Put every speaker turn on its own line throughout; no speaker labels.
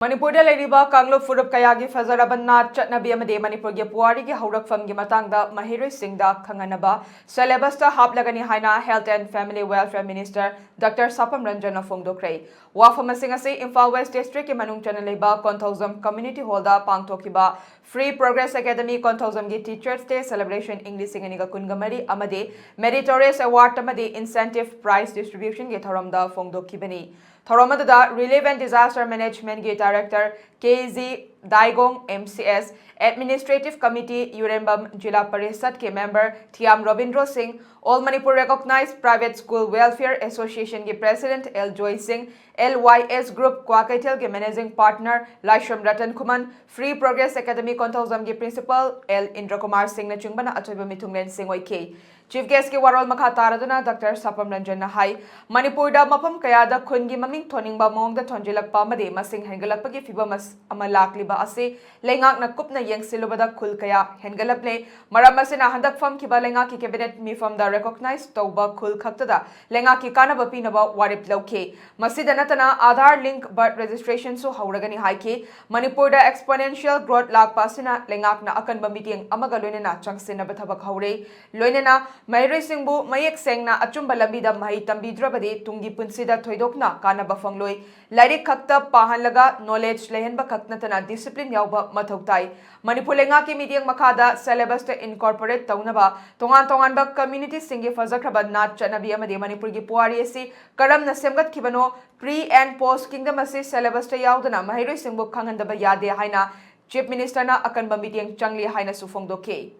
Manipur da leiriba kanglup furup kayagi fazaraba nat chatnabi amade Manipur ge puari ge haurakfam ge matangda mahiroi singda khanganaba syllabus ta haplagani haina Health and Family Welfare Minister Dr. Sapam Ranjan Fongdokrei wafam asing ase Imphal West District ke manung chana leiba Konthozam Community Hall da pangthokiba Free Progress Academy Konthozam ge Teachers Day Celebration English singani ga kungamari amade Meritorious Award amade Incentive Prize Distribution ge thoramda Fongdokibani Thoramadada Relevant Disaster Management ge Director 𝐾𝐍𝐆𝐃𝐀 MCS Administrative Committee Urembam Jila Parishad ke Member Thiam Robindro Singh All Manipur Recognized Private School Welfare Association ke President L Joy Singh LYS Group 𝐌𝐀𝐓𝐀𝐃 ke Managing Partner Laishram Ratan Kuman Free Progress Academy Konthozam ke Principal L Indra Kumar Singh na chungbana achoiba mithunglen Singh oike Chief Guest ke warol makha taraduna Dr. Sapam Ranjan na hai Manipur da mapam kaya da khun gi maming thoningba mong da thonjilakpa amade masing hengalakpa gi fibam ama lakliba ase lengak na kupna yengsilubada khul kaya hengalaple maram asina handak fam kiba lengak ki cabinet mifam da recognized tauba khul khaktada lengak ki kanaba pinaba warip lauke masida natana Aadhaar link birth registration so hauragani haike Manipur da exponential growth lakpa sina lengak na akan bamiting amaga loinena changsina bathabak haure loinena Mahiroi Singbu mayek sengna achumba lambida mahi tambidhrabadi tungi punsida thoidokna kanaba fangloi lairik khakta pahanlaga knowledge lehenba khaknatana discipline yauba mathau tai Manipur lenga ki meeting makhada syllabus ta incorporate taunaba tongan ba community singi fazakraba nat chanabi amade Manipur gi puari asi karamna semgat khibano pre and post kingdom asi syllabus ta yaudana Mahiroi Singbu khangandaba yade haina Chief Minister na akanba meeting changli haina sufongdoke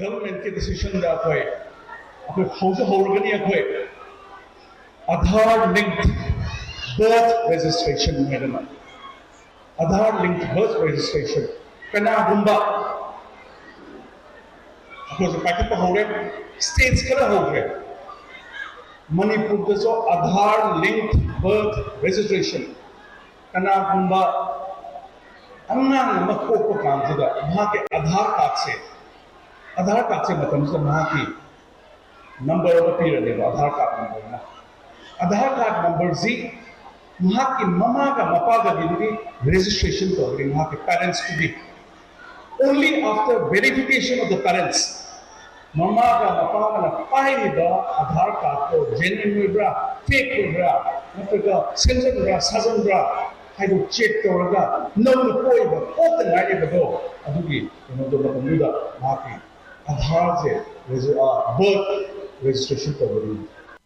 Government के decision दा कोई हौसे हौरगनी कोई Aadhaar linked birth registration है Aadhaar linked birth registration कना गुंबा अकोज packet पर हौरे states कला हौरे Manipur का जो Aadhaar linked birth registration कना गुंबा अन्ना मक्को को काम जुदा वहाँ के Aadhaar card से मतलब से वहाँ की number of period Aadhaar card number ना Aadhaar card number जी वहाँ की ममा का मपा का भी registration तो अगर वहाँ के parents को भी only after verification of the parents mama का मपा का ना पाही दा Aadhaar card को genuine में बरा fake में बरा मतलब का censored बरा साजन बरा हाइडो check तो लगा no कोई बा open नहीं बदो अधूरी तो मतलब मुदा वहाँ की Aadhaar से birth registration कर रही है